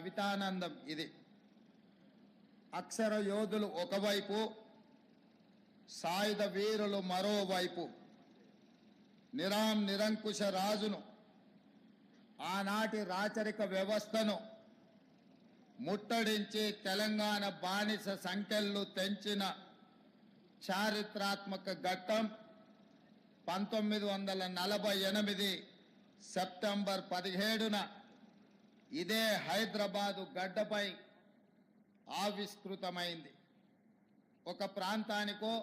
కవితానందం ఇది. అక్షర యోధులు ఒకవైపు, సాయుధ వీరులు మరోవైపు. నిరంకుశ రాజును, ఆనాటి రాచరిక వ్యవస్థను ముట్టడించి తెలంగాణ బానిస సంఖ్యలు తెంచిన చారిత్రాత్మక ఘట్టం 1948 సెప్టెంబర్ 17న ఇదే హైదరాబాదు గడ్డపై ఆవిష్కృతమైంది. ఒక ప్రాంతానికో,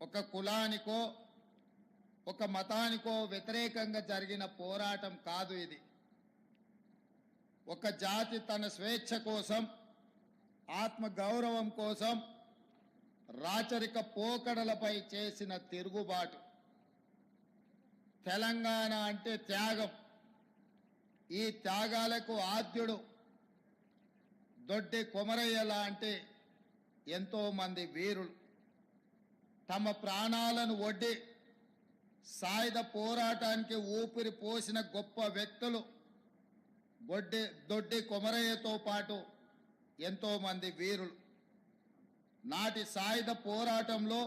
ఒక కులానికో, ఒక మతానికో వ్యతిరేకంగా జరిగిన పోరాటం కాదు ఇది. ఒక జాతి తన స్వేచ్ఛ కోసం, ఆత్మగౌరవం కోసం రాచరిక పోకడలపై చేసిన తిరుగుబాటు. తెలంగాణ అంటే త్యాగం. ఈ త్యాగాలకు ఆద్యుడు దొడ్డి కొమరయ్య లాంటి ఎంతోమంది వీరులు తమ ప్రాణాలను ఒడ్డి సాయుధ పోరాటానికి ఊపిరి పోసిన గొప్ప వ్యక్తులు దొడ్డి కొమరయ్యతో పాటు ఎంతోమంది వీరులు. నాటి సాయుధ పోరాటంలో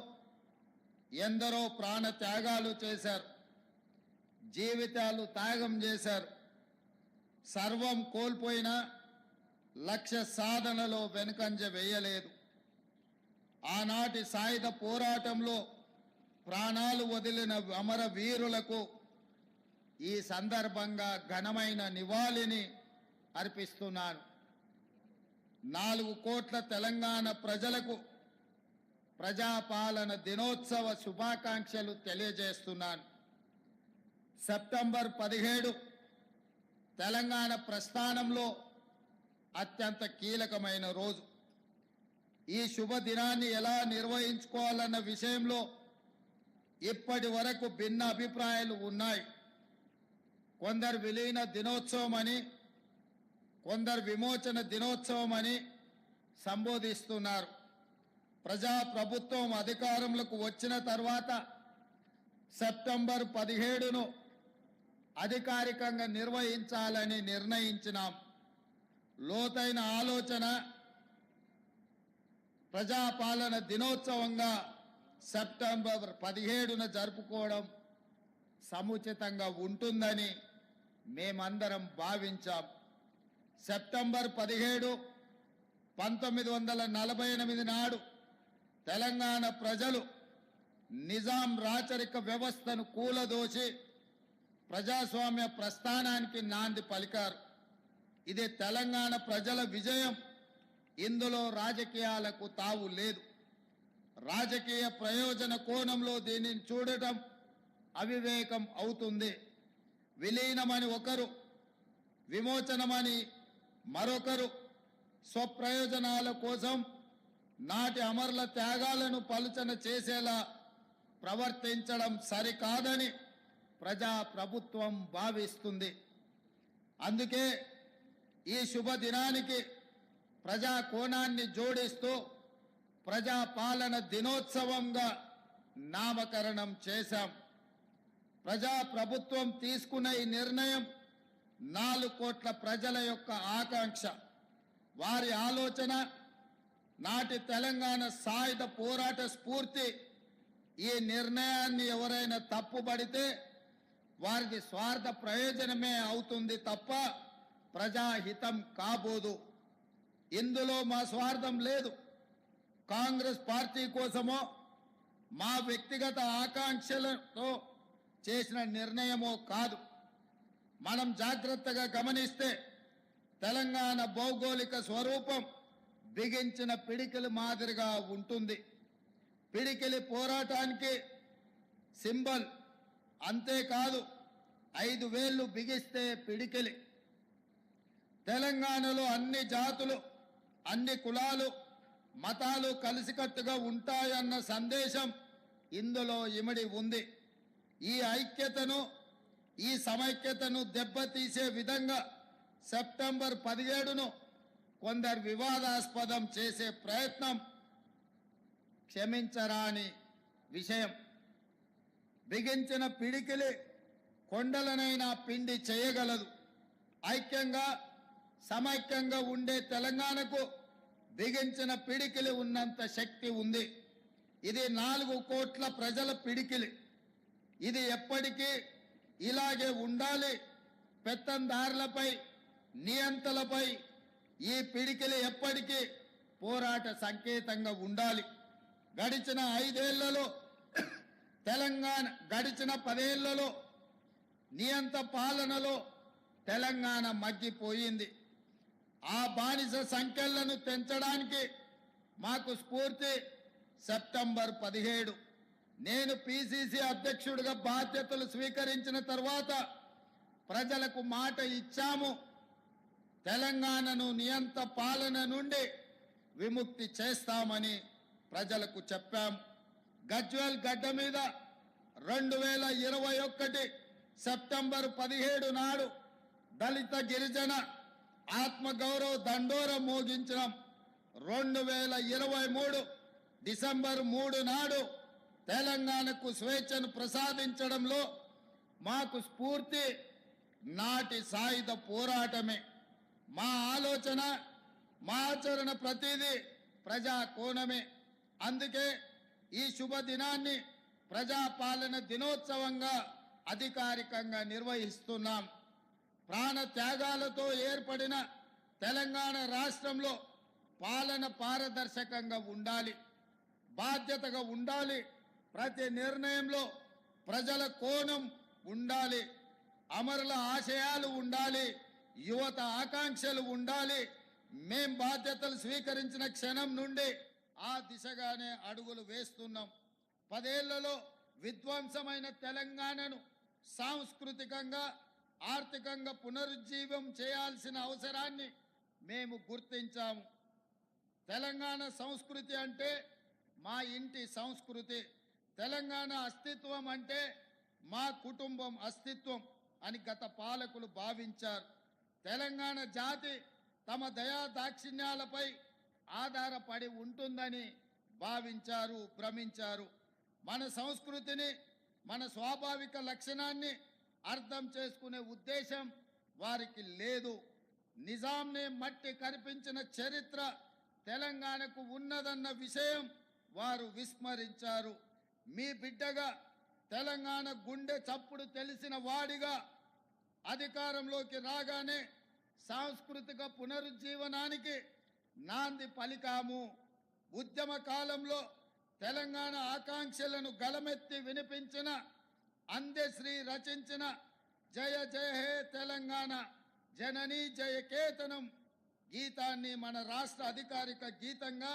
ఎందరో ప్రాణ త్యాగాలు చేశారు, జీవితాలు త్యాగం చేశారు. సర్వం కోల్పోయినా లక్ష్య సాధనలో వెనుకంజ వేయలేదు. ఆనాటి సాయుధ పోరాటంలో ప్రాణాలు వదిలిన అమర వీరులకు ఈ సందర్భంగా ఘనమైన నివాళిని అర్పిస్తున్నాను. 4 కోట్ల తెలంగాణ ప్రజలకు ప్రజాపాలన దినోత్సవ శుభాకాంక్షలు తెలియజేస్తున్నాను. సెప్టెంబర్ 17 తెలంగాణ ప్రస్థానంలో అత్యంత కీలకమైన రోజు. ఈ శుభదినాన్ని ఎలా నిర్వహించుకోవాలన్న విషయంలో ఇప్పటి వరకు భిన్న అభిప్రాయాలు ఉన్నాయి. కొందరు విలీన దినోత్సవం అని, కొందరు విమోచన దినోత్సవం అని సంబోధిస్తున్నారు. ప్రజాప్రభుత్వం అధికారంలోకి వచ్చిన తర్వాత సెప్టెంబర్ 17ను అధికారికంగా నిర్వహించాలని నిర్ణయించినాం. లోతైన ఆలోచన ప్రజాపాలన దినోత్సవంగా సెప్టెంబర్ 17న జరుపుకోవడం సముచితంగా ఉంటుందని మేమందరం భావించాం. సెప్టెంబర్ 17 1948 నాడు తెలంగాణ ప్రజలు నిజాం రాచరిక వ్యవస్థను కూలదోసి ప్రజాస్వామ్య ప్రస్థానానికి నాంది పలికారు. ఇది తెలంగాణ ప్రజల విజయం. ఇందులో రాజకీయాలకు తావు లేదు. రాజకీయ ప్రయోజన కోణంలో దీనిని చూడటం అవివేకం అవుతుంది. విలీనమని ఒకరు, విమోచనమని మరొకరు స్వప్రయోజనాల కోసం నాటి అమరుల త్యాగాలను పలుచన చేసేలా ప్రవర్తించడం సరికాదని ప్రజాప్రభుత్వం భావిస్తుంది. అందుకే ఈ శుభదినానికి ప్రజా కోణాన్ని జోడిస్తూ ప్రజాపాలన దినోత్సవంగా నామకరణం చేశాం. ప్రజాప్రభుత్వం తీసుకున్న ఈ నిర్ణయం 4 కోట్ల ప్రజల యొక్క ఆకాంక్ష, వారి ఆలోచన, నాటి తెలంగాణ సాయుధ పోరాట స్ఫూర్తి. ఈ నిర్ణయాన్ని ఎవరైనా తప్పుపడితే వారికి స్వార్థ ప్రయోజనమే అవుతుంది తప్ప ప్రజాహితం కాబోదు. ఇందులో మా స్వార్థం లేదు. కాంగ్రెస్ పార్టీ కోసమో మా వ్యక్తిగత ఆకాంక్షలతో చేసిన నిర్ణయమో కాదు. మనం జాగ్రత్తగా గమనిస్తే తెలంగాణ భౌగోళిక స్వరూపం బిగించిన పిడికిలి మాదిరిగా ఉంటుంది. పిడికిలి పోరాటానికి సింబల్. అంతేకాదు 5 వేళ్లు బిగిస్తే పిడికిలి. తెలంగాణలో అన్ని జాతులు, అన్ని కులాలు, మతాలు కలిసికట్టుగా ఉంటాయన్న సందేశం ఇందులో ఇమిడి ఉంది. ఈ ఐక్యతను, ఈ సమైక్యతను దెబ్బతీసే విధంగా సెప్టెంబర్ 17ను కొందరు వివాదాస్పదం చేసే ప్రయత్నం క్షమించరాని విషయం. బిగించిన పిడికిలి కొండలనైనా పిండి చేయగలదు. ఐక్యంగా సమైక్యంగా ఉండే తెలంగాణకు బిగించిన పిడికిలి ఉన్నంత శక్తి ఉంది. ఇది 4 కోట్ల ప్రజల పిడికిలి. ఇది ఎప్పటికీ ఇలాగే ఉండాలి. పెత్తందారులపై, నియంతలపై ఈ పిడికిలి ఎప్పటికీ పోరాట సంకేతంగా ఉండాలి. గడిచిన 5 ఏళ్లలో తెలంగాణ, గడిచిన 10 ఏళ్లలో నియంత పాలనలో తెలంగాణ మగ్గిపోయింది. ఆ బానిస సంఖ్యలను తెంచడానికి మాకు స్ఫూర్తి సెప్టెంబర్ 17. నేను పిసిసి అధ్యక్షుడిగా బాధ్యతలు స్వీకరించిన తర్వాత ప్రజలకు మాట ఇచ్చాము, తెలంగాణను నియంత పాలన నుండి విముక్తి చేస్తామని ప్రజలకు చెప్పాం. గజ్వేల్ గడ్డ మీద 2021 సెప్టెంబర్ 17 నాడు దళిత గిరిజన ఆత్మగౌరవ దండోర మోగించడం. 2023 డిసెంబర్ 3 నాడు తెలంగాణకు స్వేచ్ఛను ప్రసాదించడంలో మాకు స్ఫూర్తి నాటి సాయుధ పోరాటమే. మా ఆలోచన, మా ఆచరణ ప్రతిదీ ప్రజా కోణమే. అందుకే ఈ శుభదినాన్ని ప్రజాపాలన దినోత్సవంగా అధికారికంగా నిర్వహిస్తున్నాం. ప్రాణ త్యాగాలతో ఏర్పడిన తెలంగాణ రాష్ట్రంలో పాలన పారదర్శకంగా ఉండాలి, బాధ్యతగా ఉండాలి. ప్రతి నిర్ణయంలో ప్రజల కోణం ఉండాలి, అమరుల ఆశయాలు ఉండాలి, యువత ఆకాంక్షలు ఉండాలి. మేం బాధ్యతలు స్వీకరించిన క్షణం నుండి ఆ దిశగానే అడుగులు వేస్తున్నాం. 10 ఏళ్లలో విధ్వంసమైన తెలంగాణను సాంస్కృతికంగా, ఆర్థికంగా పునరుజ్జీవం చేయాల్సిన అవసరాన్ని మేము గుర్తించాము. తెలంగాణ సంస్కృతి అంటే మా ఇంటి సంస్కృతి. తెలంగాణ అస్తిత్వం అంటే మా కుటుంబం అస్తిత్వం అని గత పాలకులు భావించారు. తెలంగాణ జాతి తమ దయా దాక్షిణ్యాలపై ఆధారపడి ఉంటుందని భావించారు, భ్రమించారు. మన సంస్కృతిని, మన స్వాభావిక లక్షణాన్ని అర్థం చేసుకునే ఉద్దేశం వారికి లేదు. నిజాంని మట్టి కనిపించిన చరిత్ర తెలంగాణకు ఉన్నదన్న విషయం వారు విస్మరించారు. మీ బిడ్డగా, తెలంగాణ గుండె చప్పుడు తెలిసిన వాడిగా అధికారంలోకి రాగానే సాంస్కృతిక పునరుజ్జీవనానికి నాంది పలికాము. ఉద్యమ కాలంలో తెలంగాణ ఆకాంక్షలను గలమెత్తి వినిపించిన అందశ్రీ రచించిన జయ జయ హే తెలంగాణ జననీ జయకేతనం గీతాన్ని మన రాష్ట్ర అధికారిక గీతంగా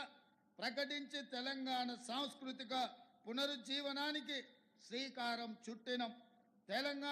ప్రకటించి తెలంగాణ సాంస్కృతిక పునరుజ్జీవనానికి శ్రీకారం చుట్టినం. తెలంగాణ